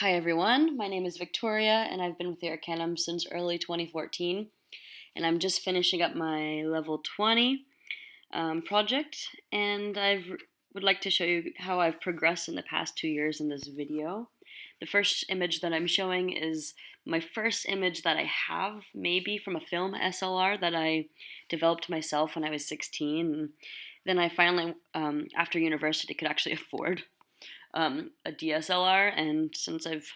Hi everyone, my name is Victoria and I've been with the Arcanum since early 2014 and I'm just finishing up my level 20 project and would like to show you how I've progressed in the past 2 years in this video. The first image that I'm showing is my first image that I have, maybe from a film SLR that I developed myself when I was 16. And then I finally, after university, could actually afford a DSLR, and since I've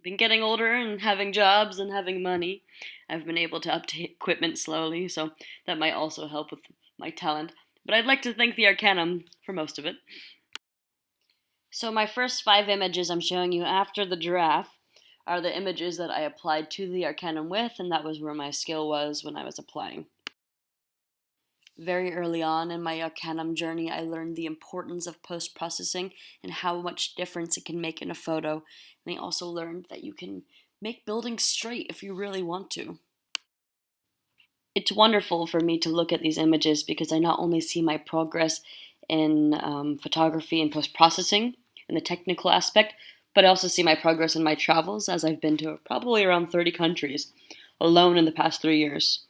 been getting older and having jobs and having money, I've been able to update equipment slowly, so that might also help with my talent. But I'd like to thank the Arcanum for most of it. So my first 5 images I'm showing you after the giraffe are the images that I applied to the Arcanum with, and that was where my skill was when I was applying. Very early on in my Arcanum journey, I learned the importance of post-processing and how much difference it can make in a photo. And I also learned that you can make buildings straight if you really want to. It's wonderful for me to look at these images because I not only see my progress in photography and post-processing and the technical aspect, but I also see my progress in my travels, as I've been to probably around 30 countries alone in the past 3 years.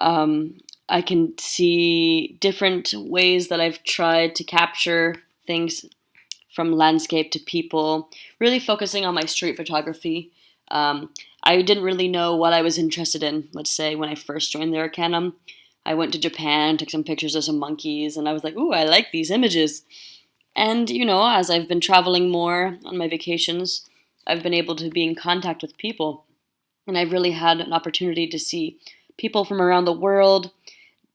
Um, I can see different ways that I've tried to capture things from landscape to people, really focusing on my street photography. I didn't really know what I was interested in, let's say, when I first joined the Arcanum. I went to Japan, took some pictures of some monkeys, and I was like, ooh, I like these images. And, as I've been traveling more on my vacations, I've been able to be in contact with people. And I've really had an opportunity to see people from around the world,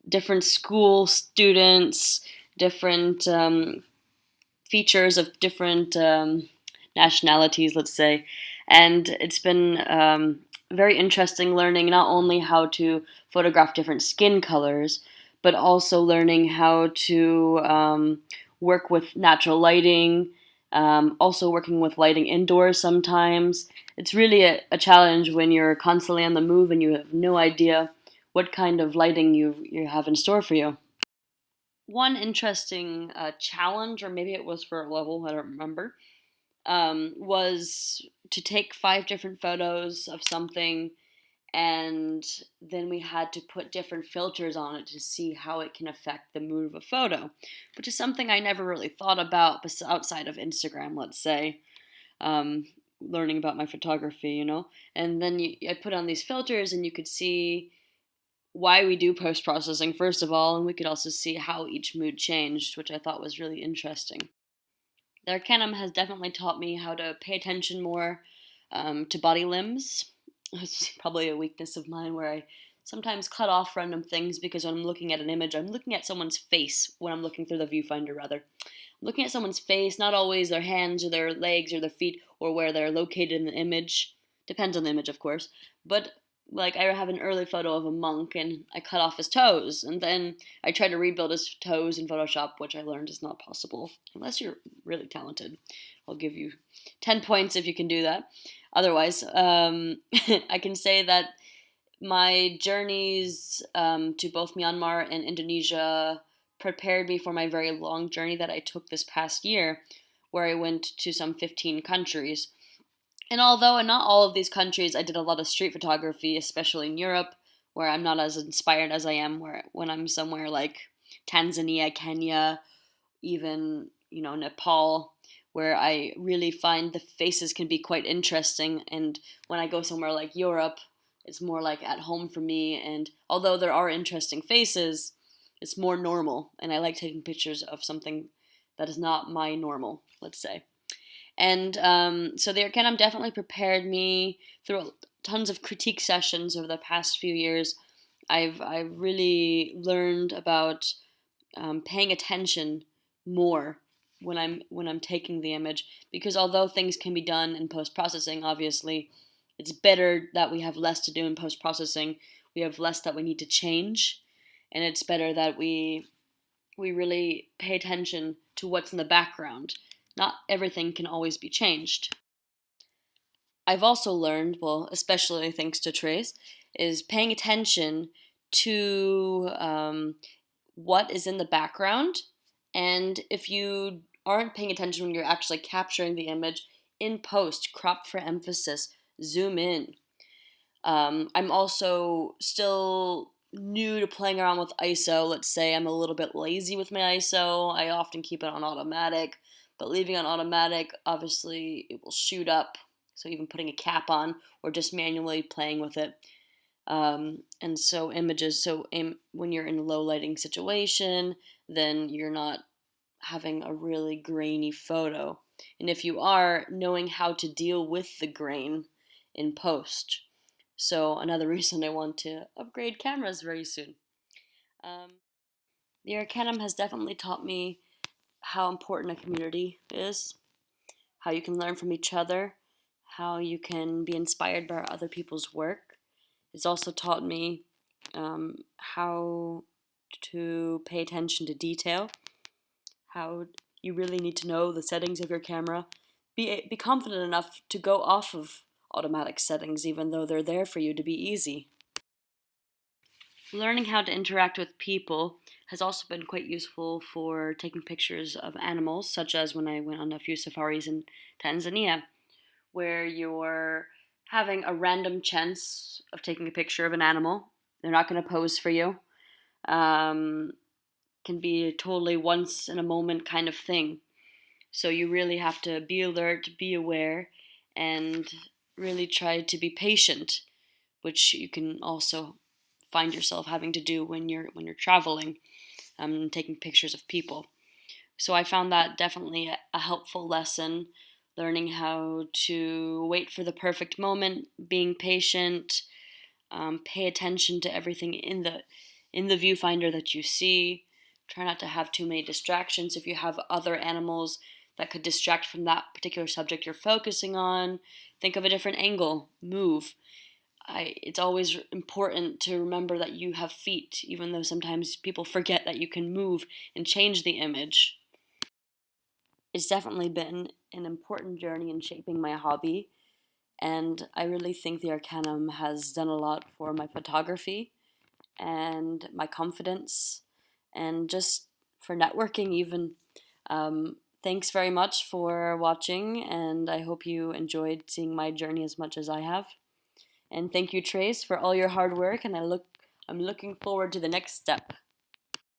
different school students, different features of different nationalities, let's say. And it's been very interesting learning not only how to photograph different skin colors, but also learning how to work with natural lighting, also working with lighting indoors sometimes. It's really a challenge when you're constantly on the move and you have no idea what kind of lighting you have in store for you. One interesting challenge, or maybe it was for a level, I don't remember, was to take 5 different photos of something, and then we had to put different filters on it to see how it can affect the mood of a photo, which is something I never really thought about outside of Instagram, let's say, um, learning about my photography. And then I put on these filters, and you could see why we do post processing, first of all, and we could also see how each mood changed, which I thought was really interesting. The Arcanum has definitely taught me how to pay attention more to body limbs. It's probably a weakness of mine where I sometimes cut off random things because when I'm looking at an image, I'm looking at someone's face when I'm looking through the viewfinder, rather. I'm looking at someone's face, not always their hands or their legs or their feet or where they're located in the image. Depends on the image, of course. But like I have an early photo of a monk and I cut off his toes, and then I try to rebuild his toes in Photoshop, which I learned is not possible unless you're really talented. I'll give you 10 points if you can do that. Otherwise, I can say that my journeys to both Myanmar and Indonesia prepared me for my very long journey that I took this past year, where I went to some 15 countries. And although in not all of these countries I did a lot of street photography, especially in Europe, where I'm not as inspired as I am when I'm somewhere like Tanzania, Kenya, even, Nepal, where I really find the faces can be quite interesting. And when I go somewhere like Europe, it's more like at home for me. And although there are interesting faces, it's more normal. And I like taking pictures of something that is not my normal, let's say. And so the Arcanum definitely prepared me through tons of critique sessions over the past few years. I've really learned about paying attention more when I'm taking the image, because although things can be done in post processing, obviously, it's better that we have less to do in post processing. We have less that we need to change, and it's better that we really pay attention to what's in the background. Not everything can always be changed. I've also learned, well, especially thanks to Trace, is paying attention to what is in the background. And if you aren't paying attention when you're actually capturing the image, in post, crop for emphasis, zoom in. I'm also still new to playing around with ISO. Let's say I'm a little bit lazy with my ISO. I often keep it on automatic, but leaving on automatic, obviously, it will shoot up. So even putting a cap on or just manually playing with it. And so images, when you're in a low lighting situation, then you're not having a really grainy photo. And if you are, knowing how to deal with the grain in post. So another reason I want to upgrade cameras very soon. Um, the Arcanum has definitely taught me how important a community is, how you can learn from each other, how you can be inspired by other people's work. It's also taught me how to pay attention to detail, how you really need to know the settings of your camera. Be confident enough to go off of automatic settings, even though they're there for you to be easy. Learning how to interact with people has also been quite useful for taking pictures of animals, such as when I went on a few safaris in Tanzania, where you're having a random chance of taking a picture of an animal. They're not going to pose for you. Um, can be a totally once in a moment kind of thing. So you really have to be alert, be aware, and really try to be patient, which you can also find yourself having to do when you're traveling, taking pictures of people. So I found that definitely a helpful lesson, learning how to wait for the perfect moment, being patient, pay attention to everything in the viewfinder that you see. Try not to have too many distractions. If you have other animals that could distract from that particular subject you're focusing on, think of a different angle, move. It's always important to remember that you have feet, even though sometimes people forget that you can move and change the image. It's definitely been an important journey in shaping my hobby, and I really think the Arcanum has done a lot for my photography and my confidence and just for networking even. Thanks very much for watching, and I hope you enjoyed seeing my journey as much as I have. And thank you, Trace, for all your hard work, and I'm looking forward to the next step.